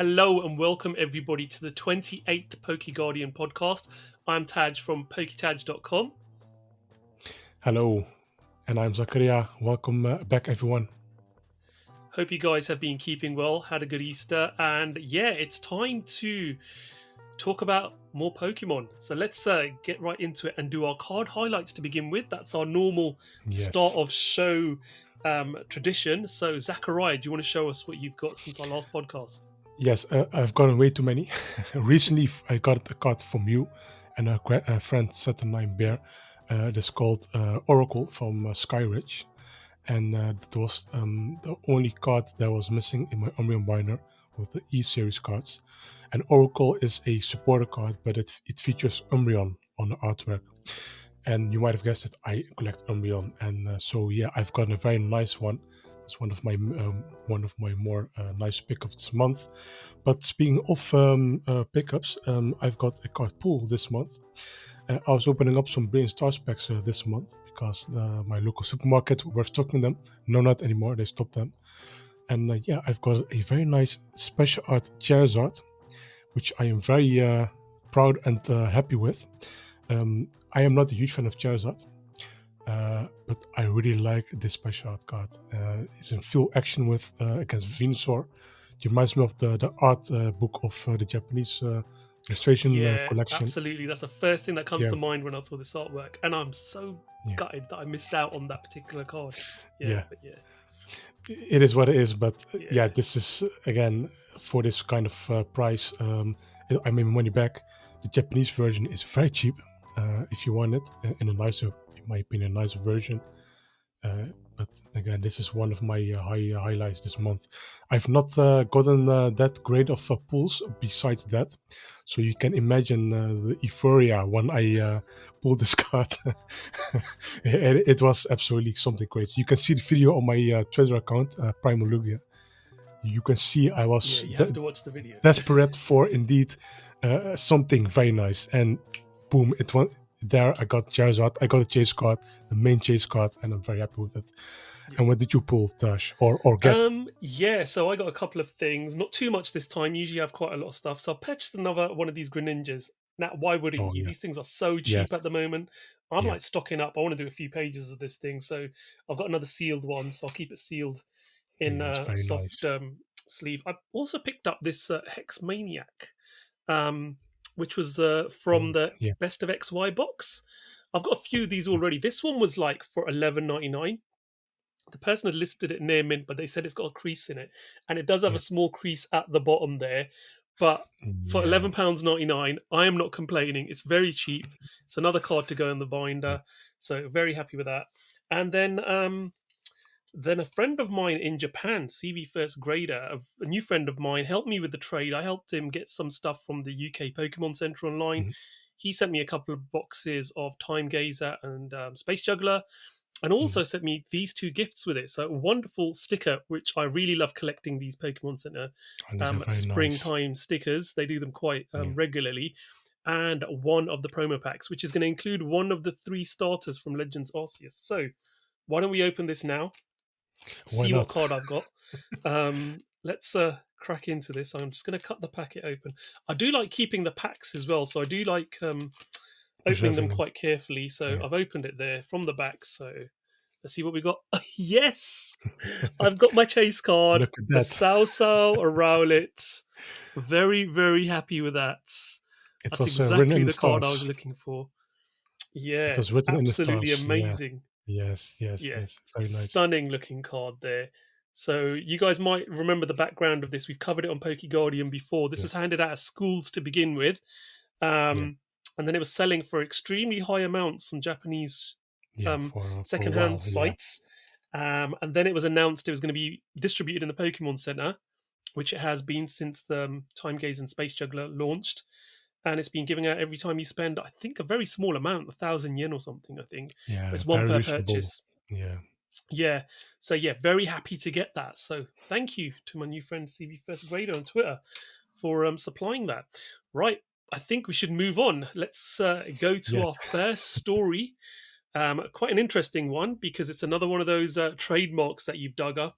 Hello and welcome everybody to the 28th PokeGuardian podcast. I'm Taj from PokéTaj.com. Hello, and I'm Zakariya. Welcome back, everyone. Hope you guys have been keeping well, had a good Easter, and yeah, it's time to talk about more Pokemon. So let's get right into it and do our card highlights to begin with. That's our normal start Yes, of show tradition. So Zakariya, do you want to show us what you've got since our last podcast? yes, I've gotten way too many. Recently, I got a card from you and a friend, Saturnine Bear. That's called Oracle from Skyridge. And that was the only card that was missing in my Umbreon binder with the E-Series cards. And Oracle is a supporter card, but it features Umbreon on the artwork. And you might have guessed that I collect Umbreon, and so yeah, I've gotten a very nice one. It's one of my more nice pickups this month. But speaking of pickups, I've got a card pool this month. I was opening up some Brilliant Stars packs this month because my local supermarket were stocking them. No, not anymore. They stopped them. And yeah, I've got a very nice special art Charizard, which I am very proud and happy with. I am not a huge fan of Charizard, but I really like this special art card. It's in full action with against Venusaur. It reminds me of the art book of the Japanese illustration Yeah, collection. absolutely. That's the first thing that comes Yeah, to mind when I saw this artwork, and I'm so yeah, gutted that I missed out on that particular card. yeah. But yeah, It is what it is, but yeah, yeah. this is again for this kind of price. I mean, money back. The Japanese version is very cheap if you want it in a nicer, in my opinion, nicer version. Uh, but again, this is one of my highlights this month. I've not gotten that great of pulls besides that, so you can imagine the euphoria when I pulled this card. It was absolutely something crazy. You can see the video on my Twitter account, PrimalLugia. You can see I Yeah, was you have to watch the video. desperate for indeed something very nice, and boom, it was there. I got Charizard, I got a chase card, the main chase card, and I'm very happy with it. Yeah. And what did you pull, Tash, or get? Yeah, so I got a couple of things, not too much this time. Usually I have quite a lot of stuff. So I purchased another one of these Greninjas. Now, why wouldn't Oh you? yeah, These things are so yes, cheap at the moment. I'm yeah, like stocking up. I want to do a few pages of this thing. So I've got another sealed one, so I'll keep it sealed in yeah, it's very soft nice. sleeve. I also picked up this Hex Maniac, um, which was the Oh from the yeah, Best of XY box. I've got a few of these yes, already. This one was like for $11.99. The person had listed it near mint, but they said it's got a crease in it, and it does have yeah, a small crease at the bottom there. But for yeah. £11.99, I am not complaining. It's very cheap. It's another card to go in the Yeah. binder, so very happy with that. And then a friend of mine in Japan, CV First Grader, a new friend of mine, helped me with the trade. I helped him get some stuff from the UK Pokemon Center online. Mhm, He sent me a couple of boxes of Time Gazer and Space Juggler, and mhm. also sent me these two gifts with it. So a wonderful sticker, which I really love collecting these Pokemon Center And these are very nice. springtime stickers. They do them quite Yeah. regularly. And one of the promo packs, which is going to include one of the three starters from Legends Arceus. So why don't we open this now? Why See what not? card I've got. Let's crack into this. I'm just going to cut the packet open. I do like keeping the packs as well, so I do like opening them Preserving them. quite carefully. So Yeah. I've opened it there from the back. So let's see what we got. Yes, I've got my chase card, Look at a that. Sao Sao, a Rowlet. Very, very happy with that. It That's was written exactly in the the card I was stars. looking for. It Yeah, was written in the absolutely stars. Yeah. amazing. Yes. Yes. Yeah, Yes. Very nice. stunning looking card there. So you guys might remember the background of this. We've covered it on PokeGuardian before. This Yeah. was handed out at schools to begin with, Yeah. and then it was selling for extremely high amounts on Japanese Yeah. For a secondhand while. Yeah. sites. And then it was announced it was going to be distributed in the Pokemon Center, which it has been since the Time Gaze and Space Juggler launched. And it's been giving out every time you spend, I think, a very small amount, 1,000 yen or something, I think. Yeah. It's one Very per reasonable. purchase. Yeah. Yeah. So yeah, very happy to get that. So thank you to my new friend CV First Grader on Twitter for supplying that. Right. I think we should move on. Let's go to Yes. our first story. Quite an interesting one because it's another one of those trademarks that you've dug up.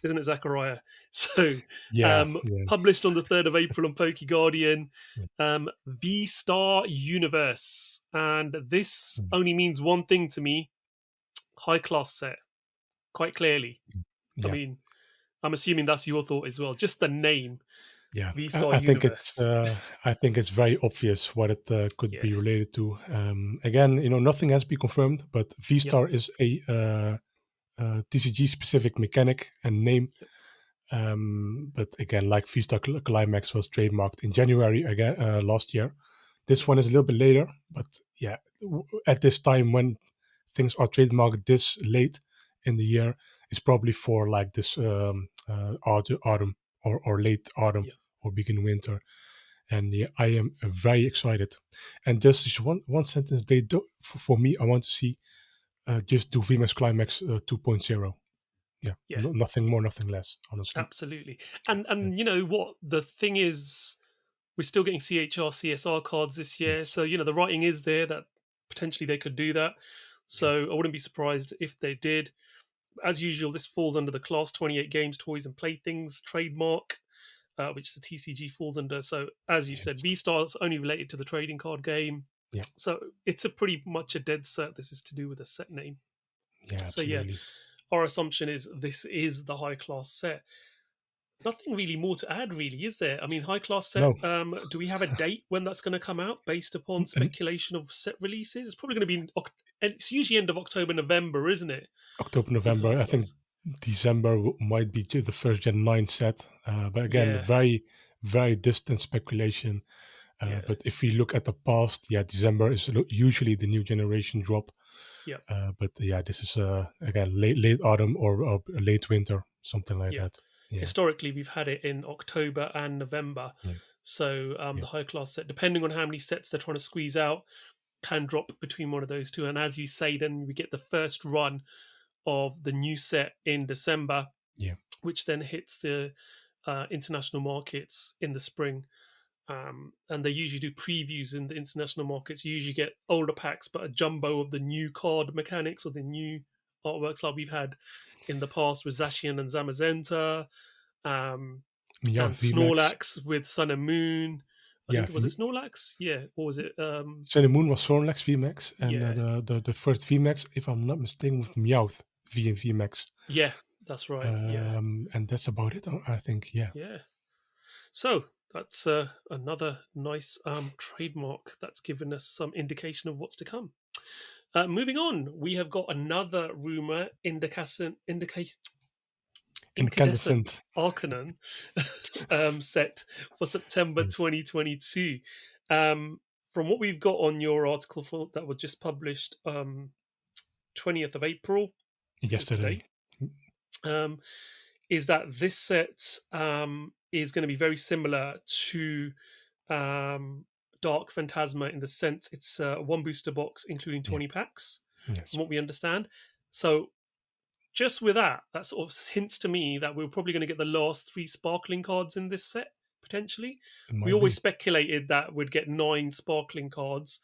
isn't it, Zakariya? So, Yeah, yeah, published on the 3rd of April on PokeGuardian, yeah. VSTAR Universe. And this Mm, only means one thing to me: high class set, quite clearly. mm. I Yeah, mean, I'm assuming that's your thought as well. Just the name, yeah. VSTAR Universe. I think it's very obvious what it could Yeah. be related to. Again, nothing has been confirmed, but Yep. VStar is a TCG specific mechanic and name. Yep. But again, like VStar Climax was trademarked in January again last year. This Yep. one is a little bit later, but yeah, at this time when things are trademarked this late in the year, it's probably for like this autumn or late autumn Yep. or begin winter. And yeah, I am very excited. And just one sentence, they do for me. I want to see just do VMAX Climax 2.0. Yeah, Yeah. nothing more, nothing less. Honestly, Absolutely. yeah. And you know what? The thing is, we're still getting CHR, CSR cards this year. Yes, So, the writing is there that potentially they could do that. yeah, So I wouldn't be surprised if they did. As usual, this falls under the Class 28 Games, Toys and Playthings trademark, which the TCG falls under. So, as you said, yes, V Star's only related to the trading card game. yeah, So it's a pretty much a dead cert. This is to do with a set name. yeah, So yeah, absolutely. our assumption is this is the high class set. Nothing really more to add, really, is there? I mean, high class set. No, Do we have a date when that's going to come out based upon and speculation of set releases? It's probably going to be and it's usually end of October, November, isn't it? October, With high November. I think class. December might be the first Gen 9 set. But again, Yeah, very, very distant speculation. yeah, But if we look at the past, yeah, December is usually the new generation drop. yeah, But yeah, this is again late autumn or late winter, something like yeah. that. Yeah, Historically, we've had it in October and November. yeah, So yeah, the high class set, depending on how many sets they're trying to squeeze out, can drop between one of those two. And as you say, then we get the first run of the new set in December, yeah, which then hits the international markets in the spring. And they usually do previews in the international markets. You usually get older packs, but a jumbo of the new card mechanics or the new artworks like we've had in the past with yes. Zacian and Zamazenta, um, Yeah, and VMAX. Snorlax with Sun and Moon. I Yeah, think was it Snorlax? Yeah, or was it? Sun and Moon was Snorlax VMAX, and Yeah, the first VMAX, if I'm not mistaken, was Meowth V and VMAX. yeah, that's right. Yeah, And that's about it, I think. Yeah. yeah. So that's another nice trademark that's given us some indication of what's to come. Moving on, we have got another rumor incandescent Incandescent. Arcanon set for September Yes. 2022. From what we've got on your article that was just published 20th of April, which is Yesterday. today, um, is that this set is going to be very similar to Dark Fantasma in the sense it's one booster box, including Yeah. 20 packs, Yes. from what we understand. So just with that, that sort of hints to me that we're probably going to get the last three sparkling cards in this set, potentially. It We might always be. speculated that we'd get 9 sparkling cards,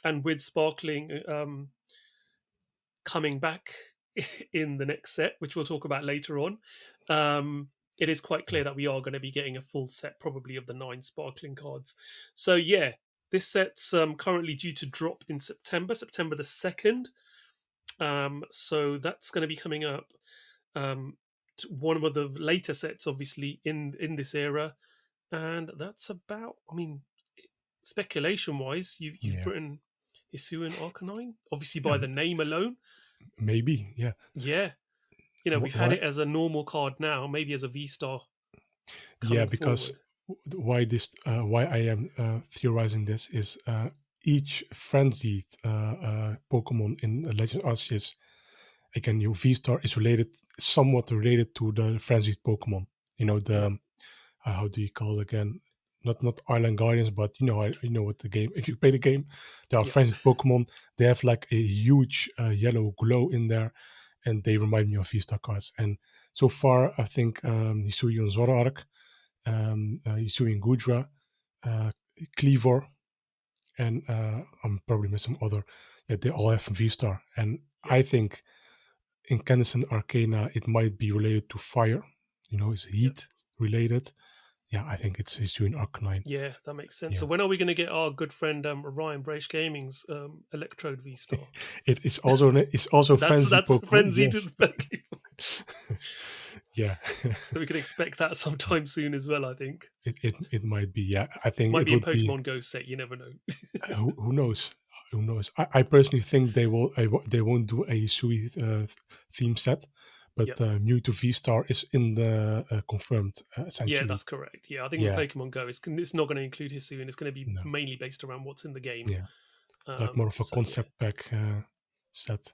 and with sparkling coming back in the next set, which we'll talk about later on, it is quite Yeah. clear that we are going to be getting a full set, probably of the 9 sparkling cards. So, yeah, this set's currently due to drop in September the 2nd. So that's going to be coming up. One of the later sets, obviously, in this era. And that's about, I mean, speculation wise, you've Yeah. written Hisuian Arcanine, obviously by Yeah. the name alone. Maybe. Yeah. Yeah, we've had Why? it as a normal card now, maybe as a V Star Yeah, coming because forward. why I am theorizing this is each frenzied Pokemon in Legend Arceus, again, your V-Star is somewhat related to the frenzied Pokemon. Yeah, The how do you call it again? Not Island Guardians, but you know what the game. If you play the game, there are yeah, frenzied Pokemon. They have like a huge yellow glow in there, and they remind me of V-Star cards. And so far, I think Hisuian Zoroark, Hisuian Gudra, uh, Cleavor, and I'm probably missing other. Yeah, they all have V-Star, and yeah, I think Incandescent Arcana, it might be related to fire. is heat related. Yeah, I think it's Hisuian Arcanine. Yeah, that makes sense. So Yeah. when are we going to get our good friend Ryan Brace Gaming's Electrode V-Star? It's also frenzy That's Pokemon. frenzy to Yes. the Pokemon. Yeah. So we can expect that sometime soon as well, I think. It might be. Yeah, I think Might it be in would be. Pokemon Go set, you never know. Who knows? Who knows? I personally think they won't do a Sui theme set, but Yep. Mewtwo V Star is in the confirmed Yeah, essentially. that's correct. Yeah, I think with Yeah, Pokemon Go, it's not going to include Hisuian. It's going to be no, mainly based around what's in the game. yeah, like more of a So yeah, concept pack set,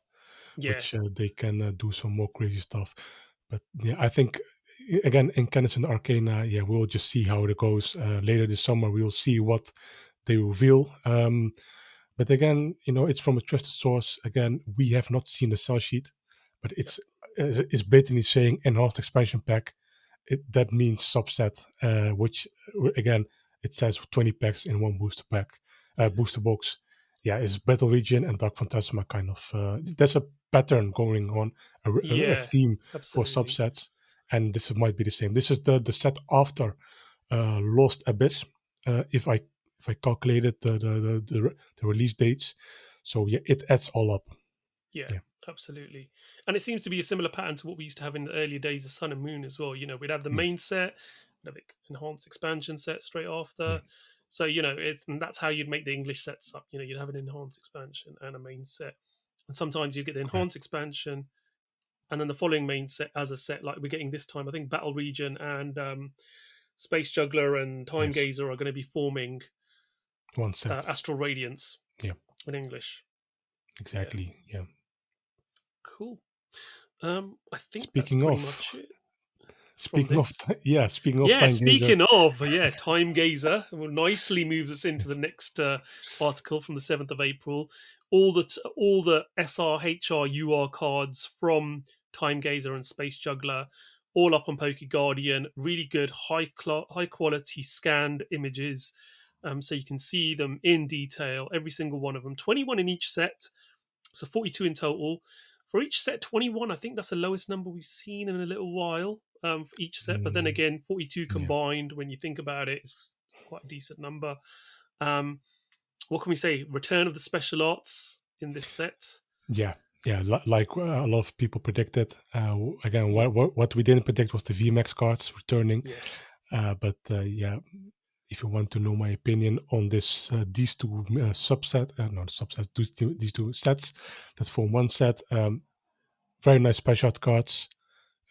yeah, which they can do some more crazy stuff. But yeah, I think again Incandescent Arcana. Yeah, we'll just see how it goes later this summer. We'll see what they reveal. But again, it's from a trusted source. Again, we have not seen the sell sheet, but yep, it's blatantly saying enhanced expansion pack. That means subset, which again it says 20 packs in one booster pack, booster box. Yeah, it's Battle Region and Dark Fantasma kind of. There's a pattern going on, a yeah, theme for absolutely. subsets, and this might be the same. This is the set after Lost Abyss. If I calculated the release dates, so yeah, it adds all up. Yeah, Yeah, absolutely. And it seems to be a similar pattern to what we used to have in the earlier days of Sun and Moon as well. We'd have the yeah, main set, we'd have enhanced expansion set straight yeah, after. So, and that's how you'd make the English sets up. You'd have an enhanced expansion and a main set. And sometimes you get the enhanced correct. expansion and then the following main set as a set, like we're getting this time. I think Battle Region and Space Juggler and Time Yes, Gazer are going to be forming one set. Astral Radiance Yeah, in English. Yeah, exactly. Yeah. cool. I think that's Speaking pretty of, much it from speaking of, this. yeah, speaking of Yeah, Time Gazer. speaking of, Time Gazer nicely moves us into the Yes. next article from the 7th of April. All the SRHR cards from Time Gazer and Space Juggler, all up on PokeGuardian. Really good, high quality scanned images, so you can see them in detail. Every single one of them. 21 in each set, so 42 in total. For each set, 21, I think that's the lowest number we've seen in a little while for each set. But then Mm, again, 42 yeah, combined, when you think about it, is quite a decent number. Um, what can we say? Return of the special arts in this set. yeah, yeah. Like a lot of people predicted. Again, Yeah, what we didn't predict was the VMAX cards returning. yeah, But yeah, if you want to know my opinion on these two not subsets, these two sets that form one set, very nice special art cards.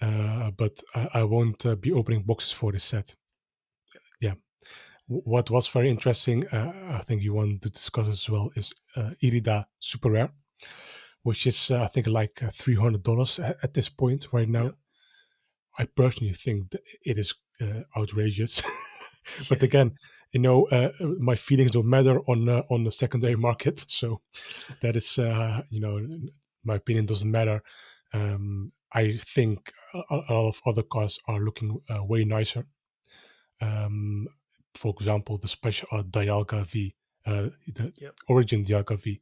But I won't be opening boxes for this set. Yeah. What was very interesting, I think you want to discuss as well, is Irida Super Rare, which is I think like $300 at this point right yeah, now. I personally think that it is outrageous. But yeah, again, my feelings don't matter on the secondary market. So that is, my opinion doesn't matter. I think a lot of other cars are looking way nicer. Um, for example, the special Dialga V, the yeah, Origin Dialga V.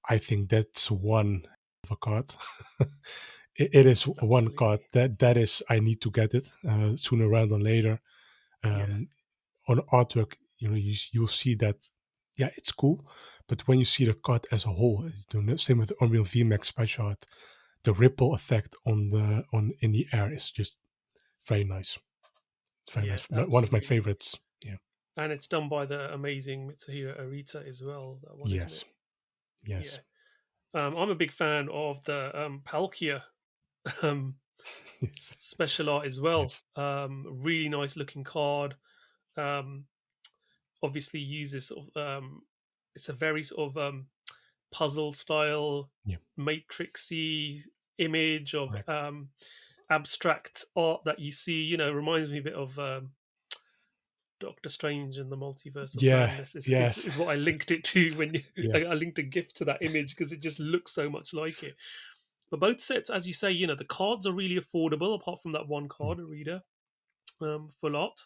I think that's one of a card. It is one card absolutely. that is I need to get it sooner rather than later. Yeah, Um, on artwork, you'll see that yeah, it's cool, but when you see the card as a whole, same with the Unreal VMAX special art, the ripple effect on in the air is just very nice. It's very yeah, nice. One of my absolutely. favorites. Yeah. And it's done by the amazing Mitsuhiro Arita as well. That one, isn't Yes. it? Yes. Yeah. I'm a big fan of the Palkia um, Yes. special art as well. Nice. Really nice looking card. Um, Obviously uses it's a very sort of puzzle style, Yeah. matrixy image of Correct. abstract art that you see. Reminds me a bit of Doctor Strange and the Multiverse of Yeah. Madness is, Yes. is what I linked it to when Yeah. I linked a GIF to that image because it just looks so much like it. But both sets, as you say, the cards are really affordable, apart from that one Yeah. card, a reader, full art.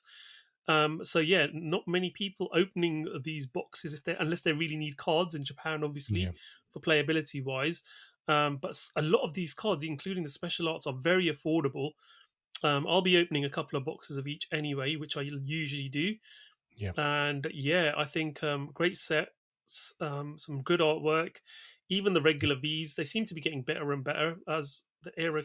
So yeah, not many people opening these boxes unless they really need cards in Japan, Yeah. obviously, for playability wise. But a lot of these cards, including the special arts, are very affordable. I'll be opening a couple of boxes of each anyway, which I usually do. Yeah. And yeah, I think great set, some good artwork. Even the regular Vs, they seem to be getting better and better as the era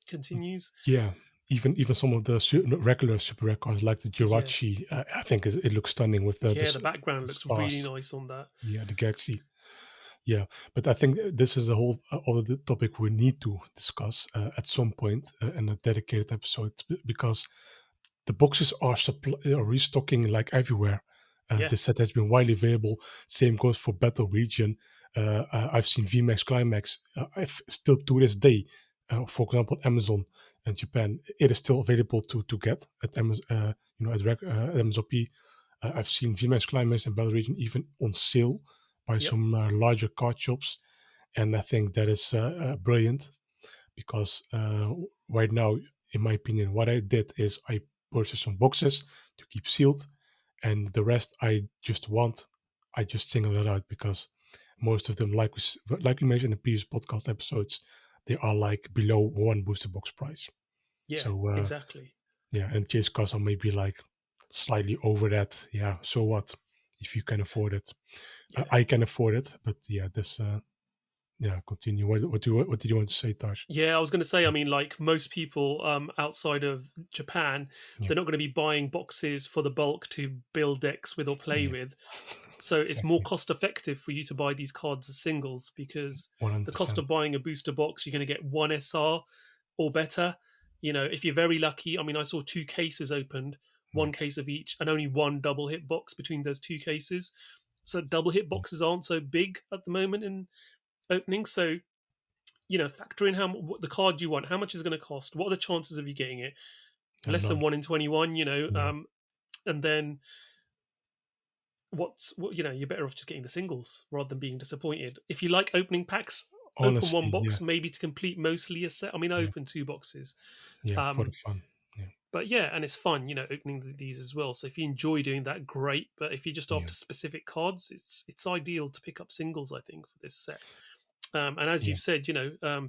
continues. Yeah, even some of the regular super rare cards like the Yeah, Jirachi, I think it looks stunning with yeah, the background the looks really stars. nice on that. Yeah, the galaxy. Yeah, but I think this is a whole other topic we need to discuss at some point in a dedicated episode because the boxes are restocking like everywhere. Yeah, The set has been widely available. Same goes for Battle Region. I've seen VMAX Climax. I've still to this day, for example, Amazon and Japan, it is still available to get at Amazon. At MSRP. I've seen VMAX Climax and Battle Region even on sale by yep, some larger card shops, and I think that is brilliant because right now, in my opinion, what I did is I purchased some boxes to keep sealed, and the rest I just single it out because most of them, like we mentioned in the previous podcast episodes, they are like below one booster box price. yeah, So exactly. yeah, and chase cards are maybe like slightly over that. Yeah, so what if you can afford it? Yeah. I can afford it, but yeah, this yeah, continue. What did you want to say, Taj? Yeah, I was going to say, I mean, like most people outside of Japan, Yeah, they're not going to be buying boxes for the bulk to build decks with or play yeah, with. So it's more exactly. cost effective for you to buy these cards as singles because the cost of 100%. buying a booster box, you're going to get one SR or better. You know, if you're very lucky, I mean, I saw two cases opened, Yeah, one case of each, and only one double hit box between those two cases. So double hit yeah, boxes aren't so big at the moment in opening. So factor in what the card you want, how much is going to cost, what are the chances of you getting it, a less than lot. 1 in 21, Yeah, and then you're better off just getting the singles rather than being disappointed. If you like opening packs, open one honestly, yeah, box maybe to complete mostly a set. I mean, I yeah, opened two boxes. yeah, for the um fun. Yeah, but yeah, and it's fun, opening these as well. So if you enjoy doing that, great. But if you're just yeah, after specific cards, it's ideal to pick up singles, I think, for this set. And as yeah, you've said,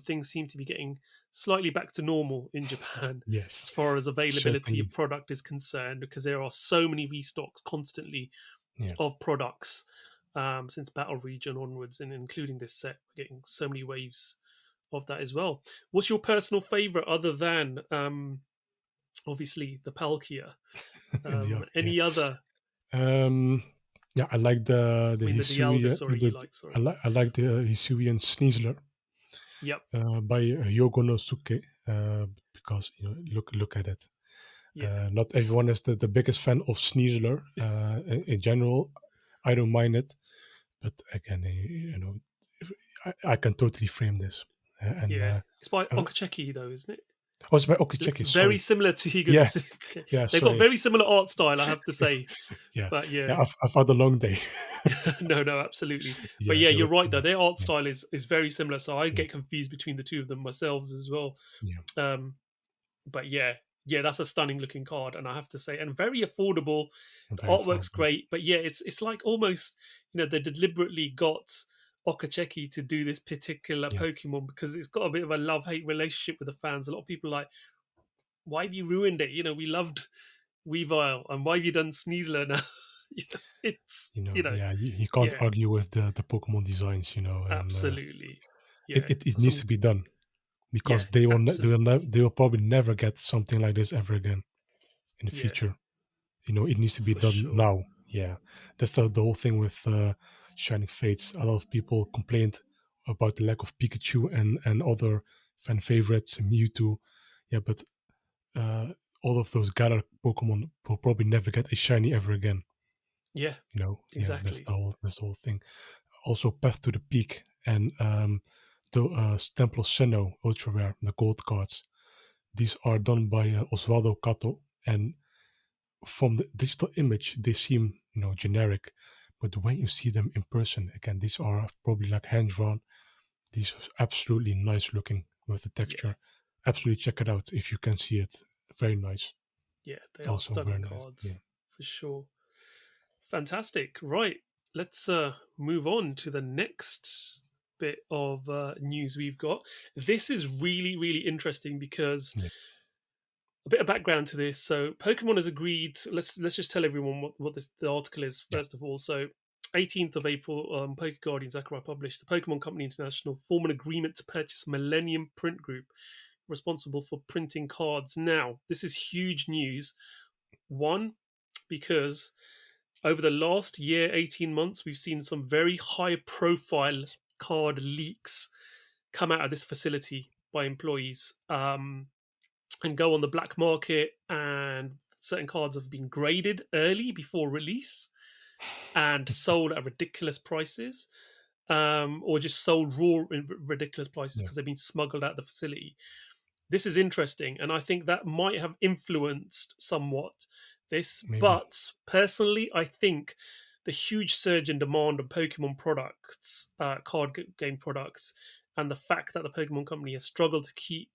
things seem to be getting slightly back to normal in Japan yes, as far as availability of certainly. product is concerned, because there are so many restocks constantly Yeah, of products since Battle Region onwards, and including this set, we're getting so many waves of that as well. What's your personal favorite other than obviously the Palkia? in the yeah. Any other? Um, yeah, I like I the mean, the Dialga, Hisui. sorry, you like, sorry. I like the Hisuian Sneasler Yep. by Yogonosuke because look at it. Yeah. Not everyone is the biggest fan of Sneasler in general. I don't mind it, but again, I can totally frame this. And Yeah. It's by uh, Okacheki though, isn't it? oh, it's by It looks Okecheki. very Sorry. similar to Yeah, Higunosuke. yeah. They've got Sorry. very similar art style, I have to say. Yeah, But yeah. yeah, I've had a long day. no, no, absolutely. But Yeah, yeah, they you're were. right though. Yeah, Their art yeah, style is very similar, so I yeah, get confused between the two of them myself as well. yeah. Um, but yeah, yeah, that's a stunning looking card, and I have to say, and very affordable. The Very artwork's affordable. great, but yeah, it's like almost they deliberately got Okacheki to do this particular Yeah, Pokemon because it's got a bit of a love hate relationship with the fans. A lot of people are like, why have you ruined it? We loved Weavile, and why have you done Sneasler now? It's yeah. You can't yeah, argue with the Pokemon designs, and absolutely, yeah. it So needs to some be done yeah, because absolutely, they will probably never get something like this ever again in the yeah, future. It needs to be for done sure. now. Yeah, that's the whole thing with Shining Fates. A lot of people complained about the lack of Pikachu and other fan favorites, Mewtwo. Yeah, but uh, all of those gathered Pokemon will probably never get a shiny ever again. Yeah, Yeah, exactly. that's the whole thing. Also, Path to the Peak and the Temple of Sinnoh Ultra Rare, the gold cards. These are done by Osvaldo Cato, and from the digital image, they seem generic, but when you see them in person, again, these are probably like hand drawn. These are absolutely nice looking with the Yeah, texture. Absolutely check it out if you can see it. Very nice. yeah, they are Also very stunning nice. Yeah. cards for sure. Fantastic. Right, let's move on to the next bit of news we've got. This is really, really interesting because Yeah. a bit of background to this. So Pokemon has agreed. Let's just tell everyone what the article is Yeah. first of all. So 18th of April, PokeGuardian Zakariya published the Pokemon Company International form an agreement to purchase Millennium Print Group, responsible for printing cards. Now, this is huge news. One, because over the last year, 18 months, we've seen some very high profile card leaks come out of this facility by employees. And go on the black market, and certain cards have been graded early before release and sold at ridiculous prices, or just sold raw in ridiculous prices Yeah. because they've been smuggled out of the facility. This is interesting, and I think that might have influenced somewhat this. Maybe. But personally, I think the huge surge in demand on Pokemon products, game products, and the fact that the Pokemon Company has struggled to keep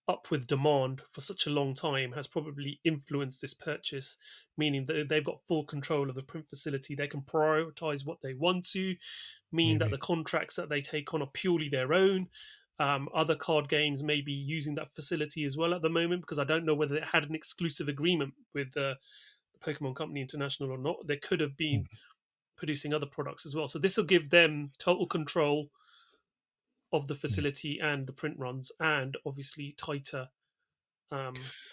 up with demand for such a long time has probably influenced this purchase, meaning that they've got full control of the print facility. They can prioritize what they want to, mean that the Maybe. contracts that they take on are purely their own. Other card games may be using that facility as well at the moment, because I don't know whether it had an exclusive agreement with the Pokemon Company International or not. They could have been Mm. producing other products as well. So this will give them total control of the Yeah. facility and the print runs, and obviously tighter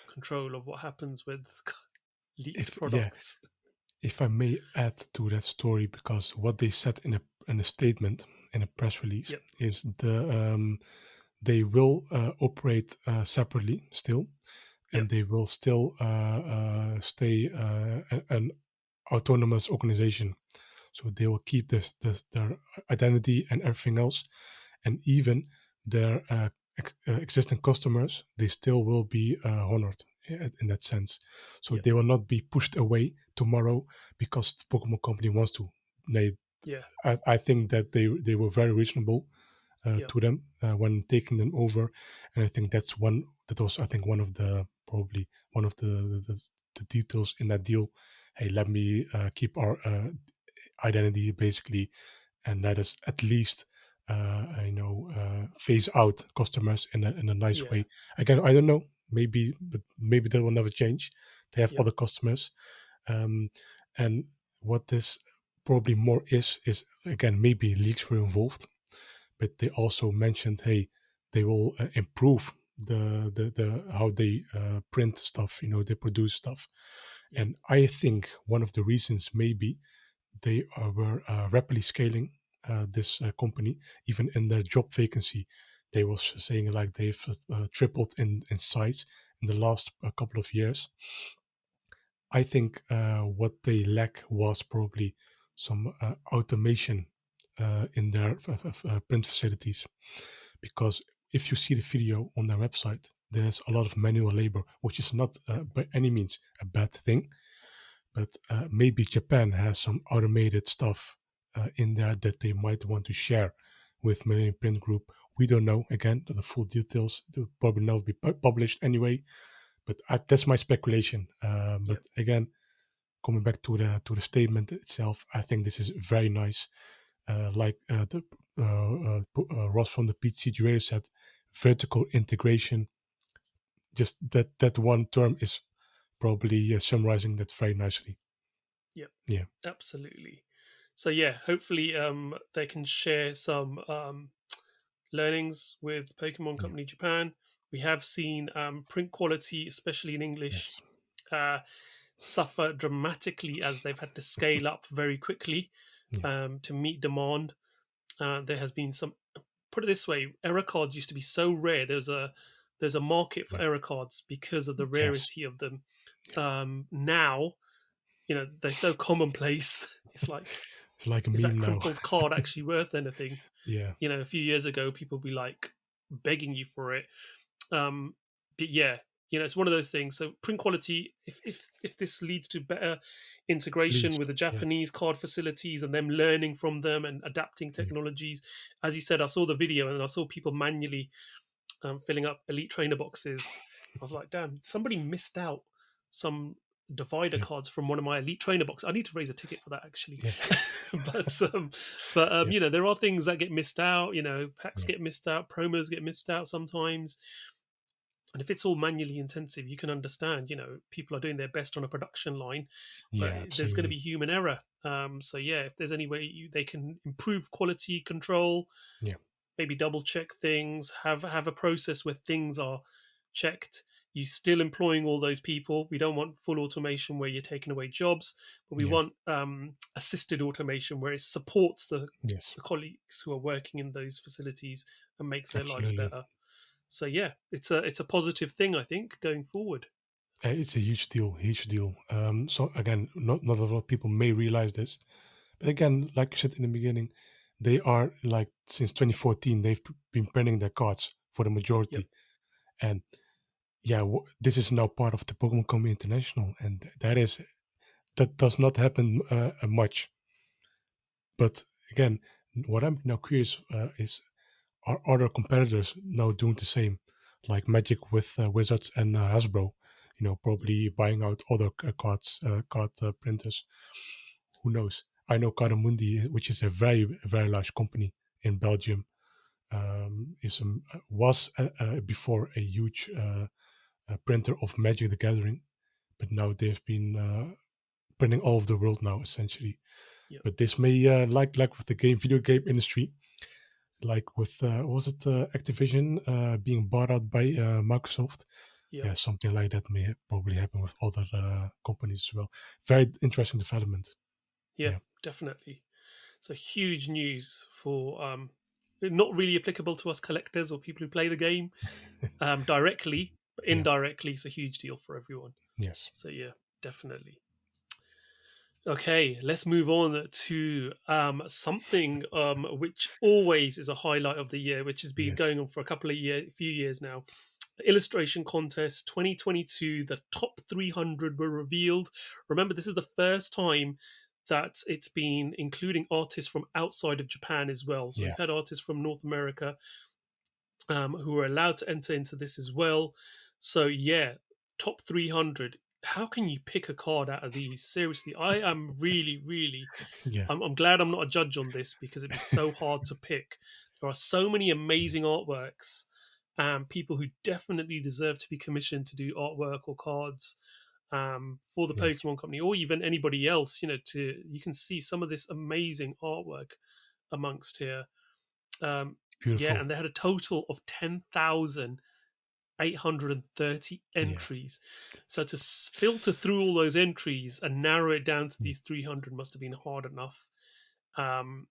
control of what happens with leaked Yeah, products. if I may add to that story, because what they said in a statement in a press release Yep, is they will operate separately still, yep, and they will still stay an autonomous organization. So they will keep their identity and everything else, and even their existing customers, they still will be honored in that sense. So yep, they will not be pushed away tomorrow because the Pokemon Company wants to. They, yeah, I think that they were very reasonable yep, to them when taking them over, and I think that was I think one of the probably one of the details in that deal. Hey, let me keep our identity basically, and let us at least phase out customers in a nice yeah, way. Again, I don't know, maybe, but maybe that will never change. They have yep, other customers, um, and what this probably more is again, maybe leaks were involved, but they also mentioned, hey, they will improve the how they print stuff, they produce stuff. yep, And I think one of the reasons maybe they were rapidly scaling this company, even in their job vacancy. They was saying like they've tripled in size in the last couple of years. I think what they lack was probably some automation in their print facilities, because if you see the video on their website, there's a yep, lot of manual labor, which is not by any means a bad thing, but maybe Japan has some automated stuff in there that they might want to share with Millennium Print Group. We don't know. Again, the full details will probably not be published anyway, but that's my speculation. But yep, again, coming back to the statement itself, I think this is very nice. Like Ross from the PTCG radio said, vertical integration. Just that one term is probably summarizing that very nicely. yep, Yeah. absolutely. So yeah, hopefully they can share some learnings with Pokemon Yeah. Company Japan. We have seen print quality, especially in English, Yes. uh, suffer dramatically as they've had to scale up very quickly Yeah. to meet demand. There has been some. Put it this way: error cards used to be so rare. There's a market for Yeah. error cards because of the Yes. rarity of them. Now, they're so commonplace. It's like, It's like a is that meme now. crumpled card actually worth anything? Yeah. A few years ago, people would be like begging you for it. Um, but yeah, it's one of those things. So print quality, if this leads to better integration Please. with the Yeah. Japanese card facilities and them learning from them and adapting Yeah. technologies, as you said, I saw the video and I saw people manually filling up elite trainer boxes. I was like, damn, somebody missed out some divider Yeah. cards from one of my elite trainer boxes. I need to raise a ticket for that actually. Yeah. But Yeah. there are things that get missed out. Packs Yeah. get missed out, promos get missed out sometimes. And if it's all manually intensive, you can understand, people are doing their best on a production line, but Yeah, there's going to be absolutely. human error. So yeah, if there's any way they can improve quality control, Yeah, maybe double check things, have a process where things are checked. You still employing all those people. We don't want full automation where you're taking away jobs, but we yeah, want assisted automation where it supports yes, the colleagues who are working in those facilities and makes their lives absolutely. better. So yeah, it's a positive thing, I think, going forward. It's a huge deal, huge deal. So again, not a lot of people may realize this, but again, like you said in the beginning, they are like since 2014 they've been printing their cards for the Yep. majority, and yeah, this is now part of the Pokemon Company International, and that does not happen much. But again, what I'm now curious is, are other competitors now doing the same, like Magic with Wizards and Hasbro? Yep. Probably buying out other card printers. Who knows? I know Caramundi, which is a very very large company in Belgium, was before a huge printer of Magic the Gathering, but now they've been printing all over the world now essentially. Yep. But this may like with the video game industry, like with was it Activision being bought out by Microsoft? Yep. Yeah, something like that may probably happen with other companies as well. Very interesting development. Yeah, Yeah, definitely. So huge news for not really applicable to us collectors or people who play the game directly, but yeah, indirectly, it's a huge deal for everyone. yes, So yeah, definitely. Okay, let's move on to something which always is a highlight of the year, which has been yes, going on for a few years now. The Illustration Contest 2022, the top 300 were revealed. Remember, this is the first time that it's been including artists from outside of Japan as well. So yeah, we've had artists from North America who are allowed to enter into this as well. So yeah, top 300. How can you pick a card out of these? Seriously, I am really, really. yeah, I'm glad I'm not a judge on this because it'd be so hard to pick. There are so many amazing artworks and people who definitely deserve to be commissioned to do artwork or cards for the yes. Pokemon Company or even anybody else. You can see some of this amazing artwork amongst here. Yeah, Beautiful. and they had a total of 10,830 Yeah, entries. So to filter through all those entries and narrow it down to mm, these 300 must have been hard enough um,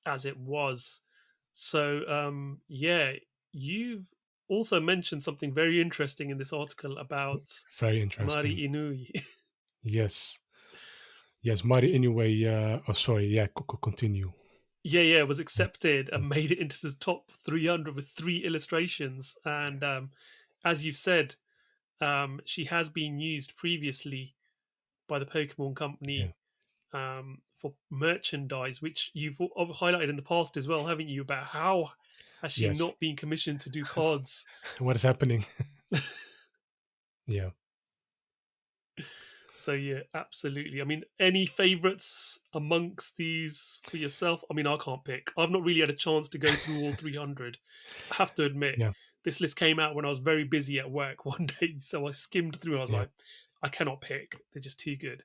as it was. So, yeah, you've also mentioned something very interesting in this article about very Mari interesting. Inui. Yes, yes. Mari, anyway. Oh, sorry. Yeah, continue. Yeah, was Mm, accepted mm, and made it into the top 300 with 3 illustrations. And as you've said, she has been used previously by the Pokemon yeah. Company for merchandise, which you've highlighted in the past as well, haven't you? About how has she Yes. not been commissioned to do cards? What is happening? Yeah. So yeah, absolutely. I mean, any favorites amongst these for yourself? I mean, I can't pick. I've not really had a chance to go through all 300. I have to admit, Yeah. this list came out when I was very busy at work one day, so I skimmed through. I was Yeah. like, I cannot pick. They're just too good.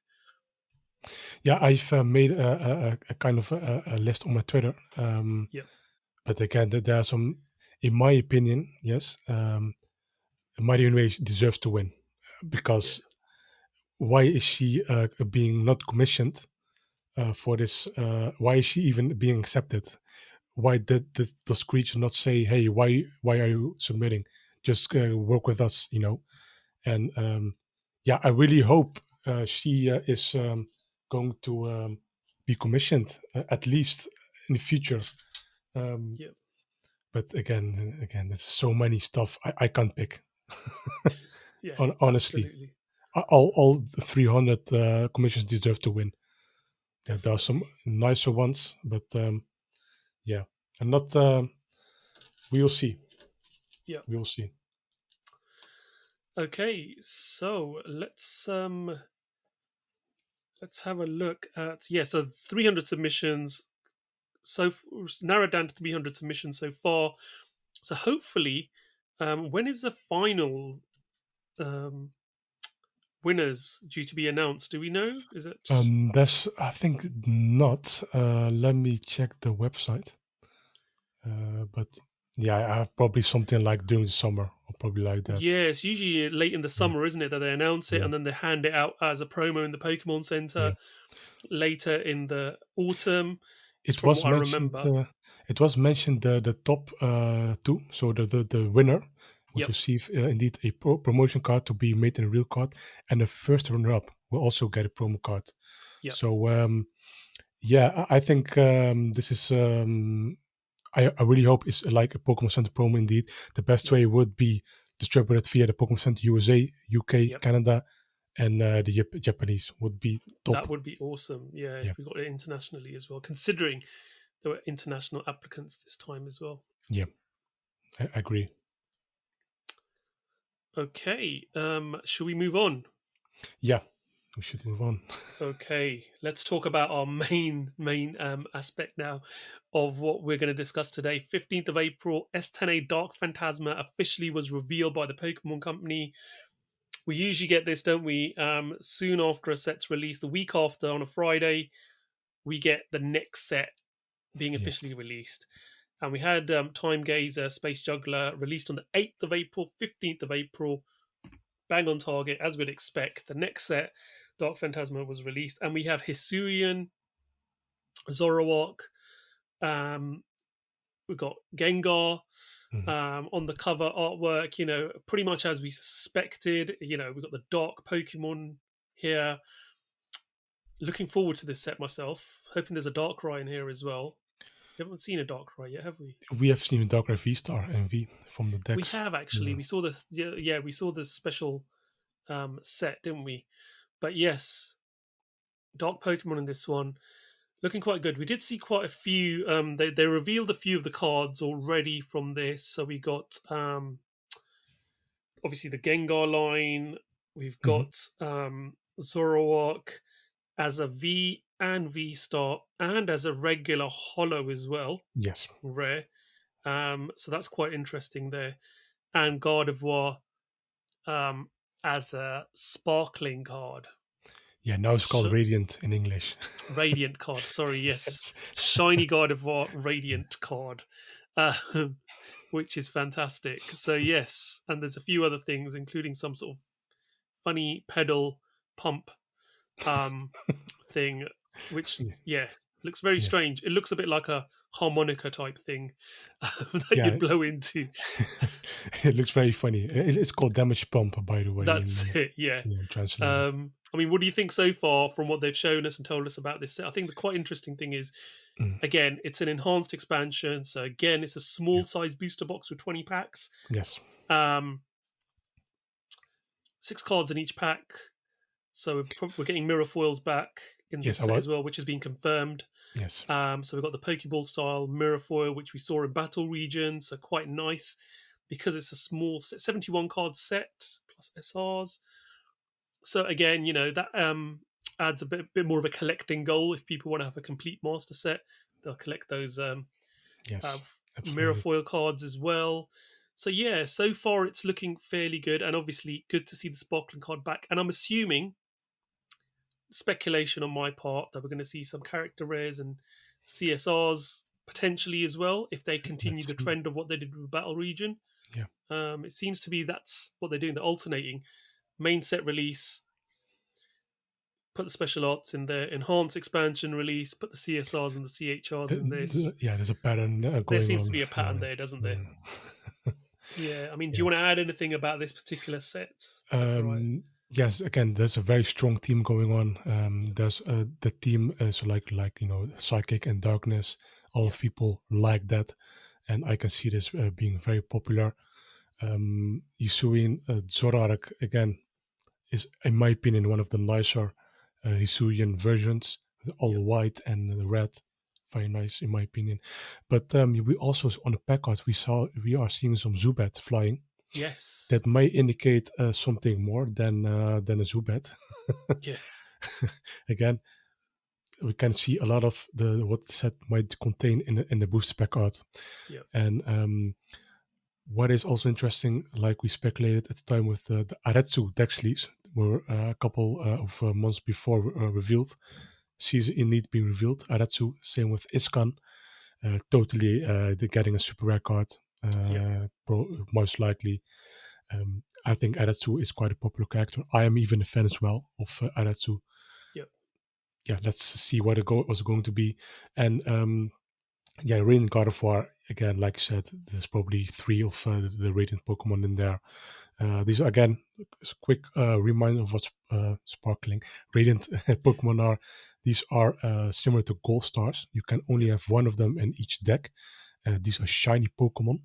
Yeah, I've made a kind of a list on my Twitter. Yep. But again, there are some, in my opinion, yes, Marion Way deserves to win Yeah. because why is she being not commissioned for this? Why is she even being accepted? Why did the Screech not say, "Hey, why are you submitting? Just work with us," you know? And yeah, I really hope she is going to be commissioned at least in the future. Um, Yep. but again, there's so many stuff I can't pick. Yeah. Honestly, Absolutely. all 300 commissions deserve to win. Yeah, there are some Definitely. nicer ones, but yeah, and not. We'll see. Yep. We'll see. Okay. So let's have a look at so 300 submissions. So narrowed down to 300 submissions so far. So hopefully, when is the final? um, winners due to be announced? Do we know? Is it? That's I think not. Let me check the website. But yeah, I have probably something like during the summer or probably like that. Yeah, it's usually late in the Yeah, summer, isn't it, that they announce it yeah, and then they hand it out as a promo in the Pokemon yeah. Center later in the autumn, is It from was what I mentioned. remember. It was mentioned the top two. So the winner would Yep, receive indeed a promotion card to be made in a real card, and the first runner up will also get a promo card. yep, So yeah, I think this is. I really hope it's like a Pokemon Center promo indeed. The best yep, way would be distributed via the Pokemon Center USA, UK, yep. Canada, and the Japanese would be That top. would be awesome. Yeah, Yeah, if we got it internationally as well, considering there were international applicants this time as well. yeah, I agree. Okay, should we move on? Yeah, we should move on. Okay, let's talk about our main aspect now of what we're going to discuss today. 15th of April, S10A Dark Fantasma officially was revealed by the Pokemon Company. We usually get this, don't we? Soon after a set's released, the week after on a Friday, we get the next set being Yes. officially released. And we had Time Gazer Space Juggler released on the 8th of April, 15th of April, bang on target, as we'd expect. The next set, Dark Phantasma, was released, and we have Hisuian, Zoroark, um, we've got Gengar Mhm. on the cover artwork, pretty much as we suspected. We've got the Dark Pokemon here. Looking forward to this set myself. Hoping there's a Darkrai in here as well. We haven't seen a Darkrai yet, have we? We have seen Dark VSTAR and V from the We decks. have actually. Yeah. We saw the yeah, we saw the special set, didn't we? But yes, Dark Pokemon in this one looking quite good. We did see quite a few. They revealed a few of the cards already from this. So we got obviously the Gengar line. We've Mhm. got Zoroark as a V and V Star and as a regular Hollow as well, Yes. rare. So that's quite interesting there. And Gardevoir um, as a sparkling card. Yeah, now it's called Sh- Radiant in English. Radiant card, sorry, yes. Yes. Shiny Gardevoir Yes. Radiant card, which is fantastic. So, yes, and there's a few other things, including some sort of funny pedal pump um, thing, which, yeah, looks very Yeah. strange. It looks a bit like a harmonica type thing that you'd Yeah. blow into. It looks very funny. It's called Damage Pump, by the way, That's it, yeah. translated. I mean, what do you think so far from what they've shown us and told us about this set? I think the quite interesting thing is, Mm. again, it's an enhanced expansion. So again, it's a Yeah. small size booster box with 20 packs. Yes. Um, 6 cards in each pack. So we're getting mirror foils back in this Yes. set as well, which has been confirmed. Yes. So we've got the Pokeball style mirror foil, which we saw in Battle Region. So quite nice because it's a small set, 71 card set plus SRs. So again, that adds a bit more of a collecting goal. If people want to have a complete master set, they'll collect those Yes. mirror Absolutely. foil cards as well. So yeah, so far it's looking fairly good, and obviously good to see the sparkling card back. And I'm assuming, speculation on my part, that we're going to see some character rares and CSRs potentially as well if they continue Let's the see. trend of what they did with Battle Region. Yeah. It seems to be that's what they're doing. They're alternating main set release, put the special arts in there, enhance expansion release, put the CSRs and the CHRs in this. Yeah, there's a pattern There going seems to on. be a pattern there, doesn't there? Mm. Yeah, I mean, do you Yeah. want to add anything about this particular set, Zakariya? Yes, again, there's a very strong team going on. There's the team is like psychic and darkness. A lot Yep, of people like that, and I can see this being very popular. Hisuian Zorarak again is, in my opinion, one of the nicer Hisuian versions, yep, all white and red. Very nice, in my opinion. But we also on the pack art we are seeing some Zubat flying. yes, That may indicate something more than a Zubat. yeah, Again, we can see a lot of what the set might contain in the booster pack art, yep, and What is also interesting, like we speculated at the time with the Aretsu deck sleeves, were a couple of months before revealed. Sees indeed being revealed. Aretsu, same with Iskan. Totally, they're getting a super rare card. Yeah, Most likely. I think Aretsu is quite a popular character. I am even a fan as well of Aretsu. yeah, Yeah, let's see what was going to be. And yeah, Radiant God of War, again, like I said, there's probably three of the Radiant Pokemon in there. These are, again, a quick reminder of what's sparkling Radiant Pokemon are. These are similar to Gold Stars. You can only yeah, have one of them in each deck. These are shiny Pokemon.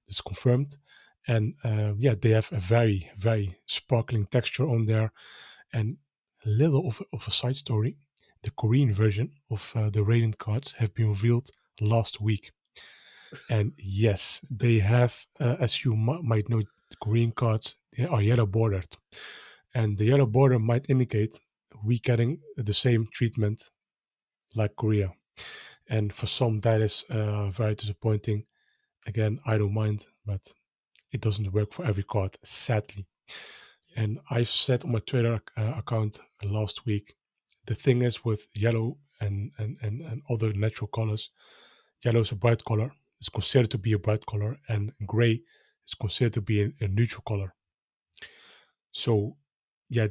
It's confirmed. And yeah, they have a very, very sparkling texture on there. And a little of a side story. The Korean version of the Radiant cards have been revealed last week. And yes, they have, as you might know, the Korean cards, they are yellow bordered. And the yellow border might indicate we getting the same treatment like Korea. And for some, that is very disappointing. Again, I don't mind, but it doesn't work for every card, sadly. yeah, And I've said on my Twitter account last week, the thing is with yellow and other natural colors, yellow is a bright color. It's considered to be a bright color, and gray is considered to be a neutral color. So, yeah,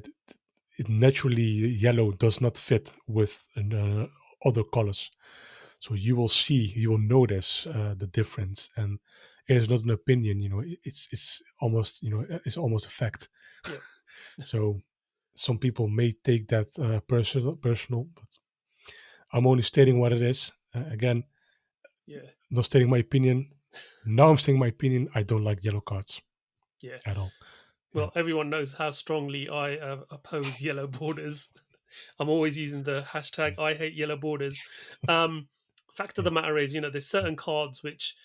it naturally yellow does not fit with other colors. So you will notice the difference, and it is not an opinion. It's almost it's almost a fact. yeah, So some people may take that personal, but I'm only stating what it is. Again, yeah, not stating my opinion. Now I'm stating my opinion. I don't like yellow cards yeah. at all. Yeah, Well, everyone knows how strongly I oppose yellow borders. I'm always using the hashtag I hate yellow borders. Um, Fact of yeah, the matter is, there's certain cards which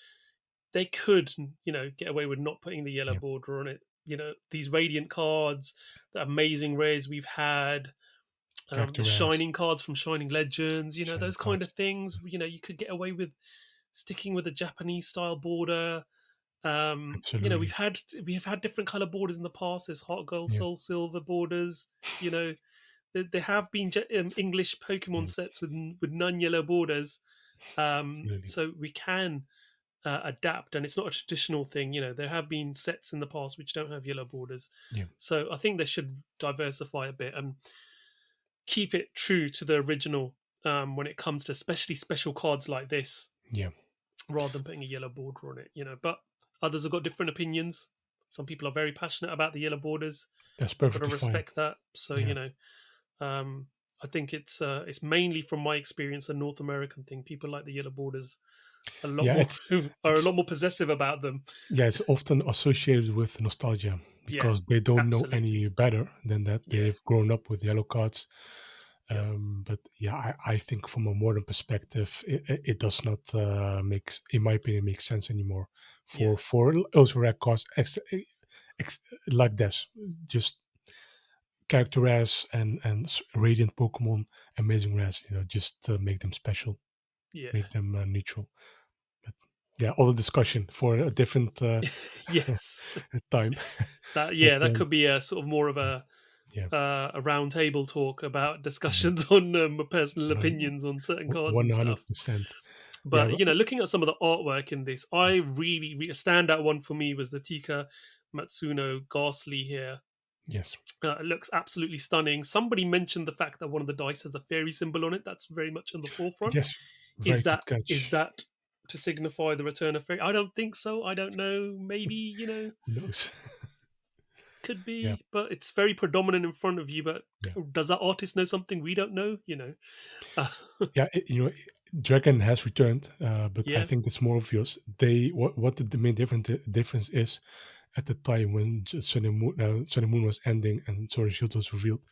they could, get away with not putting the yellow yeah. border on it. These radiant cards, the amazing rares we've had, the Characterized, shining cards from Shining Legends, shining those kind of cards. things. You could get away with sticking with a Japanese style border. Absolutely. We've had different color borders in the past. There's Heart Gold, Yeah, Soul Silver borders. There have been English Pokemon yeah, sets with non-yellow borders, absolutely. so we can adapt, and it's not a traditional thing. There have been sets in the past which don't have yellow borders, Yeah, so I think they should diversify a bit and keep it true to the original when it comes to especially special cards like this, yeah. rather than putting a yellow border on it. But others have got different opinions. Some people are very passionate about the yellow borders. That's Got to perfectly fine. respect that. So Yeah, um, I think it's mainly from my experience a North American thing. People like the yellow borders a lot yeah. more It's are a it's lot more possessive about them. yeah. It's often associated with nostalgia Yeah, because they don't know absolutely. any better than that. Yeah, They've grown up with yellow cards. yeah, But yeah, I think from a modern perspective, it does not in my opinion, make sense anymore yeah, for ultra rare cards ex, like this. Just characterize and radiant Pokemon, amazing rares. Just make them special, yeah. make them neutral. But yeah, all the discussion for a different Yes, time. that But yeah, that could be a sort of more of yeah, a round table talk about yeah, discussions on personal opinions on certain cards and stuff. 100%. Yeah, But looking at some of the artwork in this, I really a standout one for me was the Tika Matsuno Ghastly here. yes, It looks absolutely stunning. Somebody mentioned the fact that one of the dice has a fairy symbol on it. That's very much on the forefront. yes, very Is good that is catch. that to signify the return of fairy? I don't think so. I don't know. Maybe Who knows? could Yeah, be, but it's very predominant in front of you. But yeah. does that artist know something we don't know? Uh, Yeah, Dragon has returned, but I yeah, think it's more obvious. What the main difference is at the time when Sun and Moon was ending and Sword and Shield was revealed,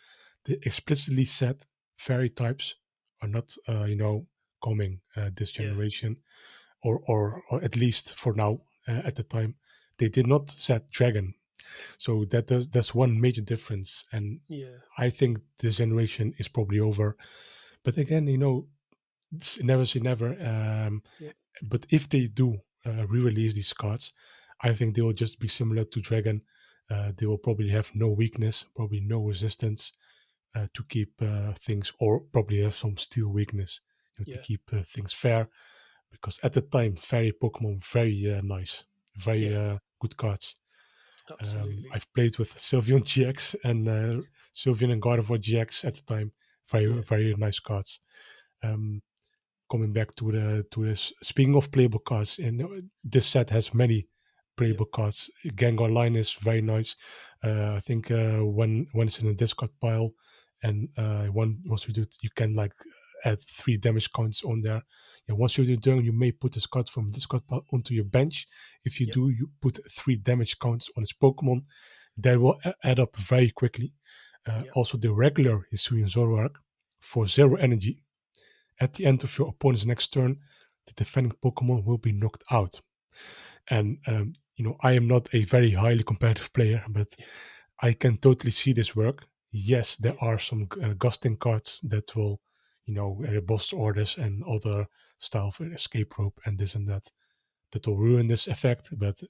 they explicitly said fairy types are not coming this yeah, generation, or at least for now. At the time, they did not set dragon, so that's one major difference. And yeah, I think this generation is probably over. But again, never say never. yeah, But if they do re-release these cards, I think they will just be similar to Dragon. They will probably have no weakness, probably no resistance to keep things, or probably have some steel weakness, to Yeah, keep things fair. Because at the time, fairy Pokemon very nice, very yeah, good cards. absolutely. I've played with Sylveon GX and Sylveon and Gardevoir GX at the time. Very Yeah, very nice cards. Um, Coming back to this, speaking of playable cards, and this set has many yeah, playable cards. Gengar line is very nice. I think when it's in a discard pile, and once you do it, you can like add 3 damage counts on there. And once you're done, you may put this card from discard pile onto your bench. If you yeah, do, you put 3 damage counts on its Pokemon. That will add up very quickly. yeah, Also, the regular Hisuian Zoroark for 0 energy. At the end of your opponent's next turn, the defending Pokemon will be knocked out. And I am not a very highly competitive player, but yeah, I can totally see this work. Yes, there yeah, are some gusting cards that will, boss orders and other style of escape rope and this and that will ruin this effect. But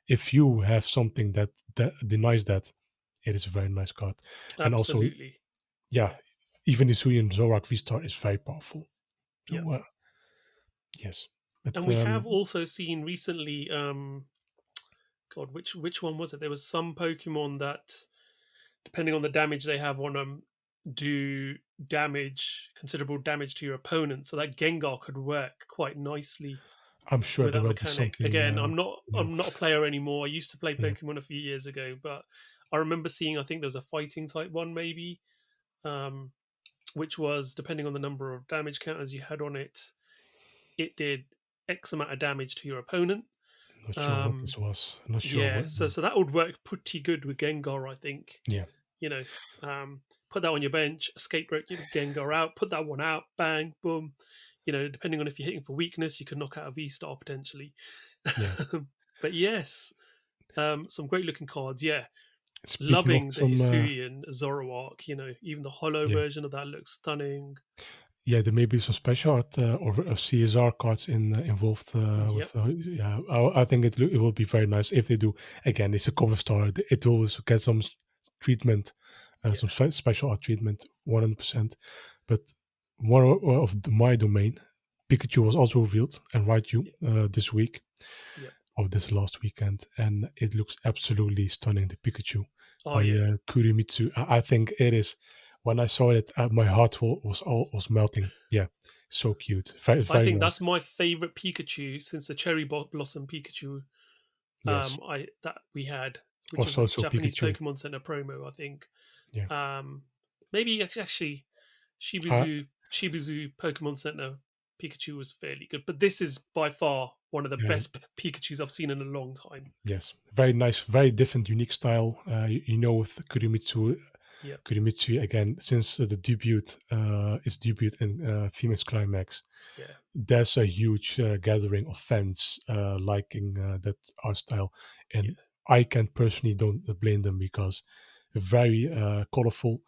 if you have something that denies that, it is a very nice card. And also, absolutely. yeah, Yeah, even the Suyan Zorak V-Star is very powerful. yeah. So, yes. But And we have also seen recently, God, which one was it? There was some Pokemon that, depending on the damage they have on them, do considerable damage to your opponent. So that Gengar could work quite nicely I'm sure with there that will be mechanic. something, Again, I'm not new. I'm not a player anymore. I used to play Yeah, Pokemon a few years ago, but I remember seeing, I think there was a fighting type one maybe, um, which was, depending on the number of damage counters you had on it, it did X amount of damage to your opponent. not sure what Um, this was. Not sure yeah, what. so that would work pretty good with Gengar, I think. Yeah, You know, put that on your bench, escape rope, you Gengar out, put that one out, bang, boom. Depending on if you're hitting for weakness, you could knock out a V Star potentially. yeah. But yes, some great looking cards. Yeah, Speaking of loving the some, Hisuian Zoroark. Even the hollow yeah, version of that looks stunning. yeah, there may be some special art or CSR cards involved Yep, with. Yeah, I think it will be very nice if they do. Again, it's a cover star. It will also get some treatment, yeah, some special art treatment, 100%. But one of my domain, Pikachu was also revealed and Raichu yep, this week. yep. Of this last weekend, and it looks absolutely stunning. The Pikachu Oh by yeah. Kurimitsu. I think it is. When I saw it, my heart was melting. Yeah, so cute, very I very think nice. that's my favorite Pikachu since the Cherry Blossom Pikachu Yes, I that we had, which was a also Japanese Pikachu. Pokemon Center promo, I think. Yeah, Maybe actually uh, Shibuzu Pokemon Center Pikachu was fairly good, but this is by far one of the yeah, best Pikachus I've seen in a long time. yes, very nice, very different, unique style. With Kurimitsu. Yep, Kurimitsu again since the debut, its debut in Phoenix Climax. yeah, There's a huge gathering of fans liking that art style, yeah, and I can personally don't blame them because a very colorful,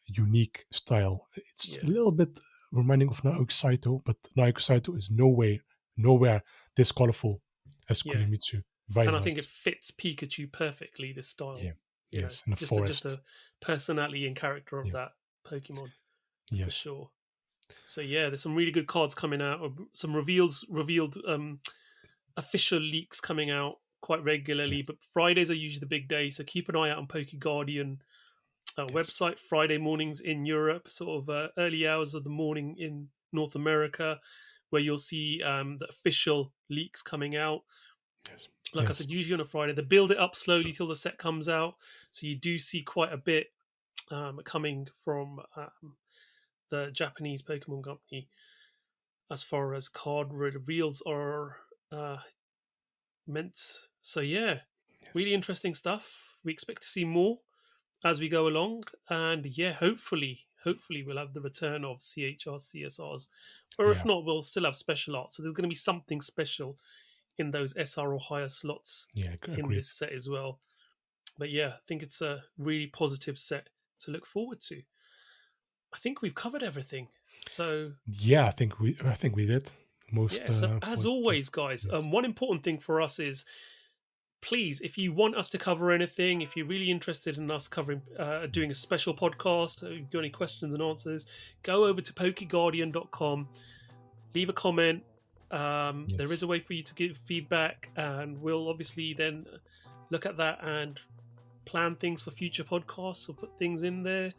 unique style. It's a yeah, little bit reminding of Naoki Saito, but Naoki Saito is nowhere this colorful as yeah. Kurimitsu. Very And I nice. think it fits Pikachu perfectly. This style, Yeah. Yes, in the just forest. a personality and character of Yeah. that Pokemon for Yes. sure. So yeah, there's some really good cards coming out. Some revealed official leaks coming out quite regularly. Yes. But Fridays are usually the big day, so keep an eye out on PokeGuardian Yes. website. Friday mornings in Europe, sort of early hours of the morning in North America, where you'll see the official leaks coming out. Yes. Like I Yes. said, usually on a Friday, they build it up slowly till the set comes out. So you do see quite a bit coming from the Japanese Pokemon company as far as card reveals are meant. So yeah, really Yes. interesting stuff. We expect to see more as we go along, and yeah, hopefully we'll have the return of CHR CSRs, or if Yeah. not, we'll still have special art. So there's going to be something special in those SR or higher slots Yeah. in Agreed. this set as well. But yeah, I think it's a really positive set to look forward to. I think we've covered everything. So Yeah, I think we did yeah, most so as most stuff. always, guys, Yes. one important thing for us is please, if you want us to cover anything, if you're really interested in us covering, doing a special podcast, or you've got any questions and answers, go over to PokeGuardian.com, leave a comment. There is a way for you to give feedback, and we'll obviously then look at that and plan things for future podcasts or put things in there.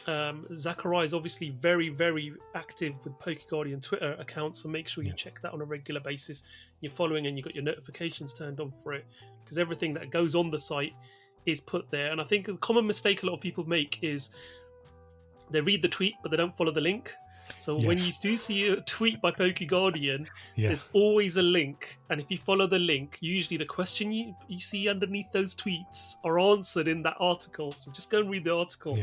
Zakariya is obviously very, very active with PokeGuardian Twitter account, so make sure you check that on a regular basis. You're following and you've got your notifications turned on for it, because everything that goes on the site is put there. And I think a common mistake a lot of people make is they read the tweet but they don't follow the link. So when you do see a tweet by PokeGuardian, there's always a link, and if you follow the link, usually the question you see underneath those tweets are answered in that article. So just go and read the article,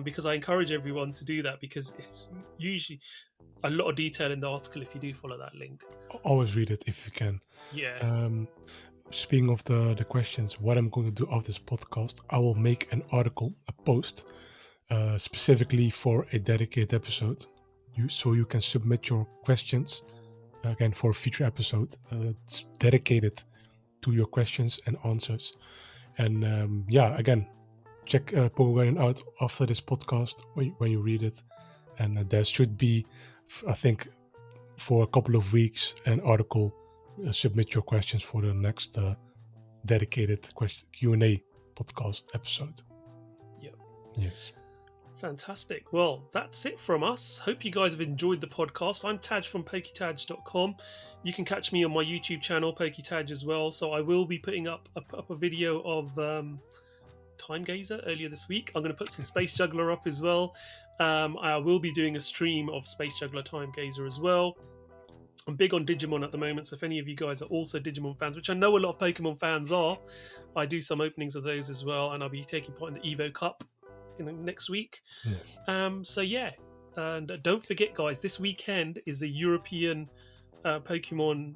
because I encourage everyone to do that, because it's usually a lot of detail in the article if you do follow that link. Always read it if you can. Speaking of the questions, what I'm going to do of this podcast, I will make an article, a post, specifically for a dedicated episode. So you can submit your questions again for a future episode. It's dedicated to your questions and answers. And again, check PokeGuardian out after this podcast when you read it. And there should be, I think, for a couple of weeks, an article. Submit your questions for the next dedicated Q&A podcast episode. Yes. Fantastic. Well, that's it from us. Hope you guys have enjoyed the podcast. I'm Taj from PokéTaj.com. You can catch me on my YouTube channel, PokéTaj, as well. So I will be putting up a video of Time Gazer earlier this week. I'm going to put some Space Juggler up as well. I will be doing a stream of Space Juggler Time Gazer as well. I'm big on Digimon at the moment, so if any of you guys are also Digimon fans, which I know a lot of Pokemon fans are, I do some openings of those as well, and I'll be taking part in the Evo Cup next week. So yeah, and don't forget, guys, this weekend is the European Pokemon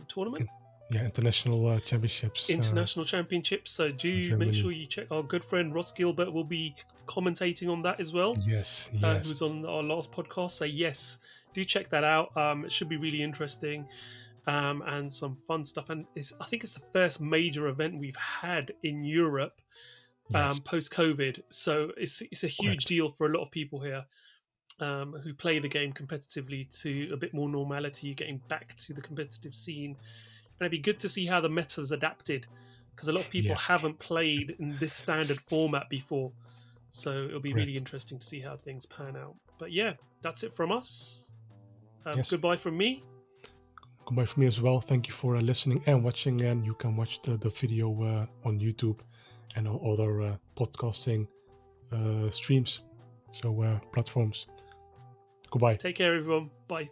tournament. International championships. International championships. So do make sure you check. Our good friend Ross Gilbert will be commentating on that as well. Yes. Who was on our last podcast. So yes, do check that out. It should be really interesting, and some fun stuff. And I think it's the first major event we've had in Europe post-COVID. So it's a huge deal for a lot of people here who play the game competitively, to a bit more normality, getting back to the competitive scene. And it'd be good to see how the meta's adapted, because a lot of people haven't played in this standard format before. So it'll be really interesting to see how things pan out. But yeah, that's it from us. Goodbye from me. Goodbye from me as well. Thank you for listening and watching. And you can watch the video on YouTube and on other podcasting streams, so platforms. Goodbye. Take care, everyone. Bye.